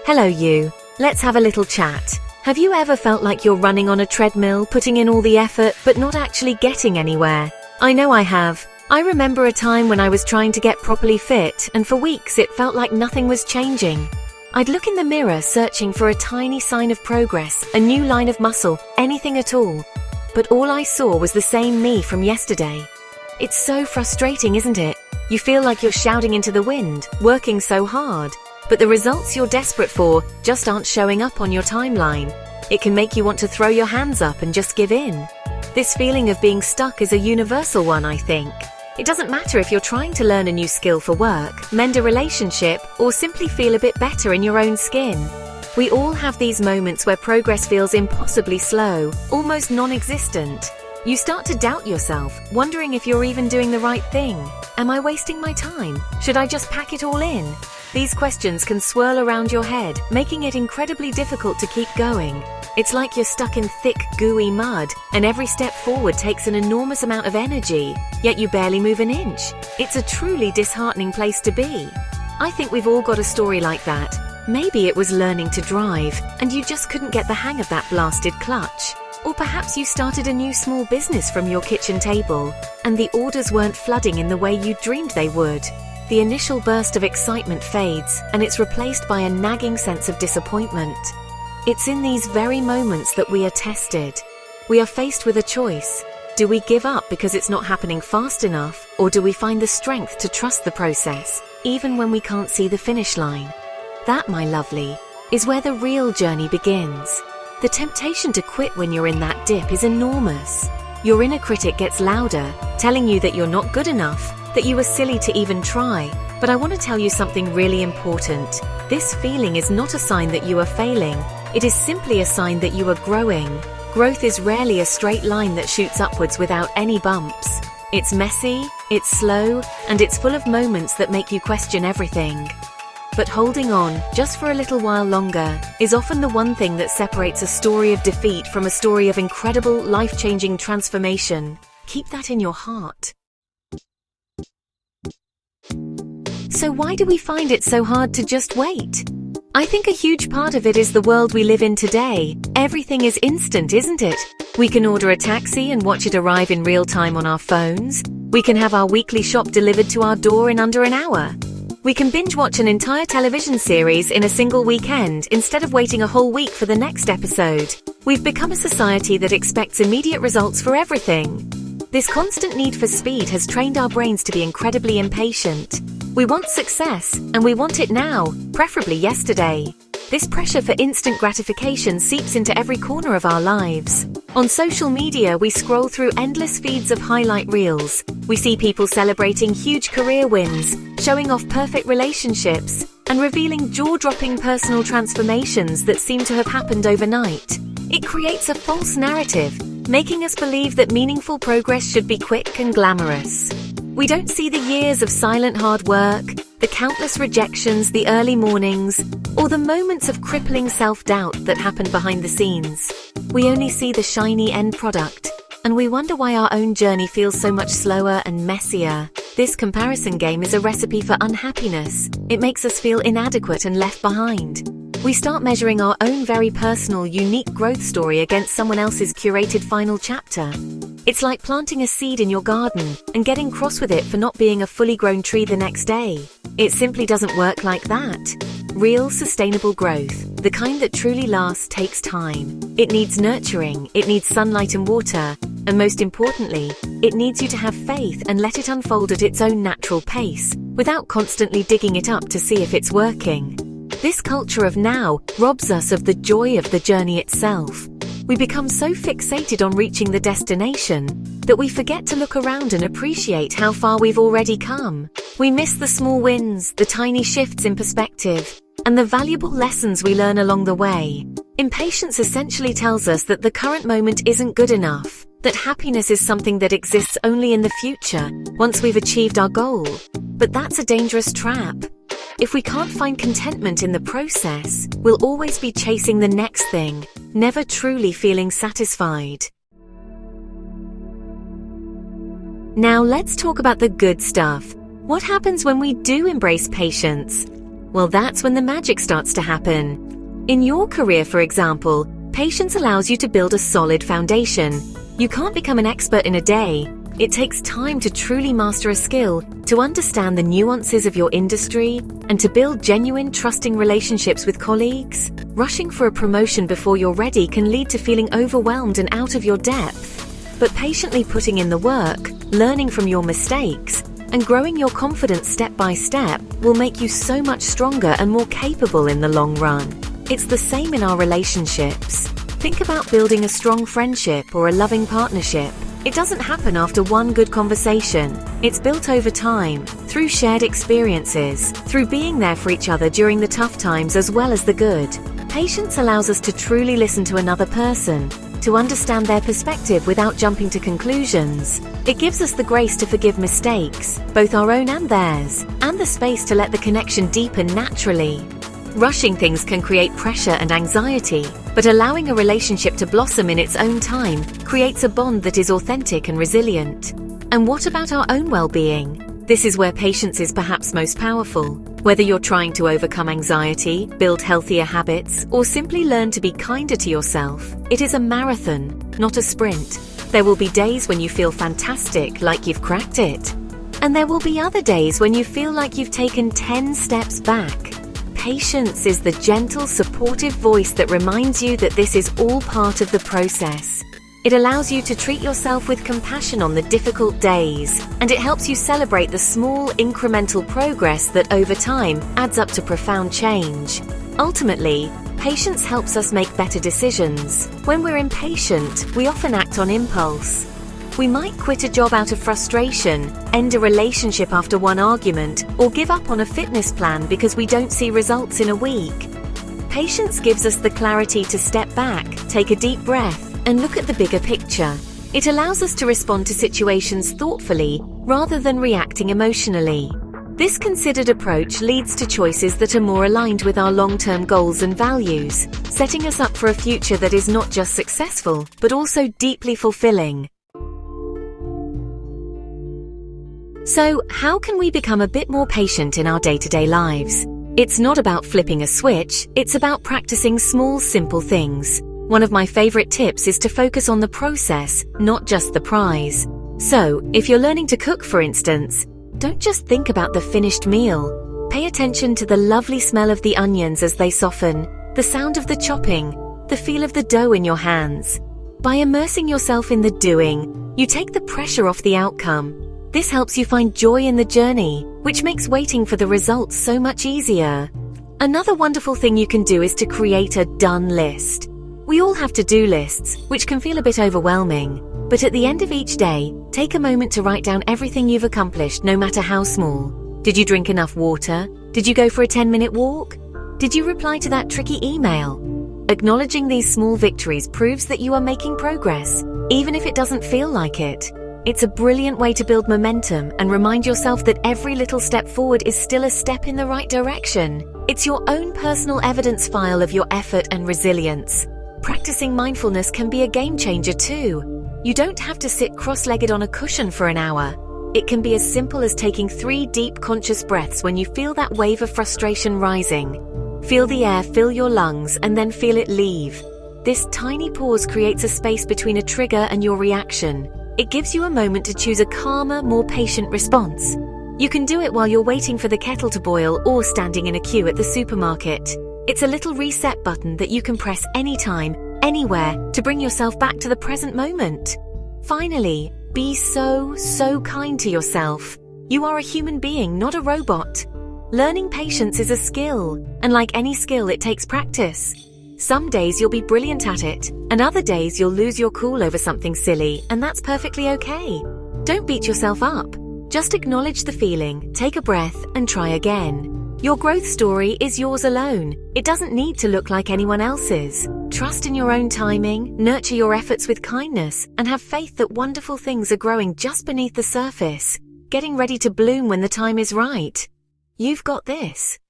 Hello you. Let's have a little chat. Have you ever felt like you're running on a treadmill, putting in all the effort, but not actually getting anywhere? I know I have. I remember a time when I was trying to get properly fit, and for weeks it felt like nothing was changing. I'd look in the mirror searching for a tiny sign of progress, a new line of muscle, anything at all. But all I saw was the same me from yesterday. It's so frustrating, isn't it? You feel like you're shouting into the wind, working so hard. But the results you're desperate for just aren't showing up on your timeline. It can make you want to throw your hands up and just give in. This feeling of being stuck is a universal one, I think. It doesn't matter if you're trying to learn a new skill for work, mend a relationship, or simply feel a bit better in your own skin. We all have these moments where progress feels impossibly slow, almost non-existent. You start to doubt yourself, wondering if you're even doing the right thing. Am I wasting my time? Should I just pack it all in? These questions can swirl around your head, making it incredibly difficult to keep going. It's like you're stuck in thick, gooey mud, and every step forward takes an enormous amount of energy, yet you barely move an inch. It's a truly disheartening place to be. I think we've all got a story like that. Maybe it was learning to drive, and you just couldn't get the hang of that blasted clutch. Or perhaps you started a new small business from your kitchen table, and the orders weren't flooding in the way you dreamed they would. The initial burst of excitement fades, and it's replaced by a nagging sense of disappointment. It's in these very moments that we are tested. We are faced with a choice. Do we give up because it's not happening fast enough, or do we find the strength to trust the process, even when we can't see the finish line? That, my lovely, is where the real journey begins. The temptation to quit when you're in that dip is enormous. Your inner critic gets louder, telling you that you're not good enough, that you were silly to even try. But I want to tell you something really important. This feeling is not a sign that you are failing. It is simply a sign that you are growing. Growth is rarely a straight line that shoots upwards without any bumps. It's messy, it's slow, and it's full of moments that make you question everything. But holding on, just for a little while longer, is often the one thing that separates a story of defeat from a story of incredible, life-changing transformation. Keep that in your heart. So why do we find it so hard to just wait? I think a huge part of it is the world we live in today. Everything is instant, isn't it? We can order a taxi and watch it arrive in real time on our phones. We can have our weekly shop delivered to our door in under an hour. We can binge watch an entire television series in a single weekend instead of waiting a whole week for the next episode. We've become a society that expects immediate results for everything. This constant need for speed has trained our brains to be incredibly impatient. We want success, and we want it now, preferably yesterday. This pressure for instant gratification seeps into every corner of our lives. On social media, we scroll through endless feeds of highlight reels. We see people celebrating huge career wins, showing off perfect relationships, and revealing jaw-dropping personal transformations that seem to have happened overnight. It creates a false narrative, making us believe that meaningful progress should be quick and glamorous. We don't see the years of silent hard work, the countless rejections, the early mornings, or the moments of crippling self-doubt that happen behind the scenes. We only see the shiny end product, and we wonder why our own journey feels so much slower and messier. This comparison game is a recipe for unhappiness. It makes us feel inadequate and left behind. We start measuring our own very personal, unique growth story against someone else's curated final chapter. It's like planting a seed in your garden and getting cross with it for not being a fully grown tree the next day. It simply doesn't work like that. Real, sustainable growth, the kind that truly lasts, takes time. It needs nurturing, it needs sunlight and water, and most importantly, it needs you to have faith and let it unfold at its own natural pace, without constantly digging it up to see if it's working. This culture of now robs us of the joy of the journey itself. We become so fixated on reaching the destination that we forget to look around and appreciate how far we've already come. We miss the small wins, the tiny shifts in perspective, and the valuable lessons we learn along the way. Impatience essentially tells us that the current moment isn't good enough, that happiness is something that exists only in the future, once we've achieved our goal. But that's a dangerous trap. If we can't find contentment in the process, we'll always be chasing the next thing, never truly feeling satisfied. Now let's talk about the good stuff. What happens when we do embrace patience? Well, that's when the magic starts to happen. In your career, for example, patience allows you to build a solid foundation. You can't become an expert in a day. It takes time to truly master a skill, to understand the nuances of your industry, and to build genuine, trusting relationships with colleagues. Rushing for a promotion before you're ready can lead to feeling overwhelmed and out of your depth. But patiently putting in the work, learning from your mistakes, and growing your confidence step by step will make you so much stronger and more capable in the long run. It's the same in our relationships. Think about building a strong friendship or a loving partnership. It doesn't happen after one good conversation. It's built over time, through shared experiences, through being there for each other during the tough times as well as the good. Patience allows us to truly listen to another person, to understand their perspective without jumping to conclusions. It gives us the grace to forgive mistakes, both our own and theirs, and the space to let the connection deepen naturally. Rushing things can create pressure and anxiety, but allowing a relationship to blossom in its own time creates a bond that is authentic and resilient. And what about our own well-being? This is where patience is perhaps most powerful. Whether you're trying to overcome anxiety, build healthier habits, or simply learn to be kinder to yourself, it is a marathon, not a sprint. There will be days when you feel fantastic, like you've cracked it. And there will be other days when you feel like you've taken 10 steps back. Patience is the gentle, supportive voice that reminds you that this is all part of the process. It allows you to treat yourself with compassion on the difficult days, and it helps you celebrate the small, incremental progress that over time adds up to profound change. Ultimately, patience helps us make better decisions. When we're impatient, we often act on impulse. We might quit a job out of frustration, end a relationship after one argument, or give up on a fitness plan because we don't see results in a week. Patience gives us the clarity to step back, take a deep breath, and look at the bigger picture. It allows us to respond to situations thoughtfully rather than reacting emotionally. This considered approach leads to choices that are more aligned with our long-term goals and values, setting us up for a future that is not just successful, but also deeply fulfilling. So, how can we become a bit more patient in our day-to-day lives? It's not about flipping a switch, it's about practicing small, simple things. One of my favorite tips is to focus on the process, not just the prize. So, if you're learning to cook, for instance, don't just think about the finished meal. Pay attention to the lovely smell of the onions as they soften, the sound of the chopping, the feel of the dough in your hands. By immersing yourself in the doing, you take the pressure off the outcome. This helps you find joy in the journey, which makes waiting for the results so much easier. Another wonderful thing you can do is to create a done list. We all have to-do lists, which can feel a bit overwhelming. But at the end of each day, take a moment to write down everything you've accomplished, no matter how small. Did you drink enough water? Did you go for a 10-minute walk? Did you reply to that tricky email? Acknowledging these small victories proves that you are making progress, even if it doesn't feel like it. It's a brilliant way to build momentum and remind yourself that every little step forward is still a step in the right direction. It's your own personal evidence file of your effort and resilience. Practicing mindfulness can be a game changer too. You don't have to sit cross-legged on a cushion for an hour. It can be as simple as taking 3 deep conscious breaths when you feel that wave of frustration rising. Feel the air fill your lungs and then feel it leave. This tiny pause creates a space between a trigger and your reaction. It gives you a moment to choose a calmer, more patient response. You can do it while you're waiting for the kettle to boil or standing in a queue at the supermarket. It's a little reset button that you can press anytime, anywhere, to bring yourself back to the present moment. Finally, be so kind to yourself. You are a human being, not a robot. Learning patience is a skill, and like any skill, it takes practice. Some days you'll be brilliant at it, and other days you'll lose your cool over something silly, and that's perfectly okay. Don't beat yourself up. Just acknowledge the feeling, take a breath, and try again. Your growth story is yours alone. It doesn't need to look like anyone else's. Trust in your own timing, nurture your efforts with kindness, and have faith that wonderful things are growing just beneath the surface, getting ready to bloom when the time is right. You've got this.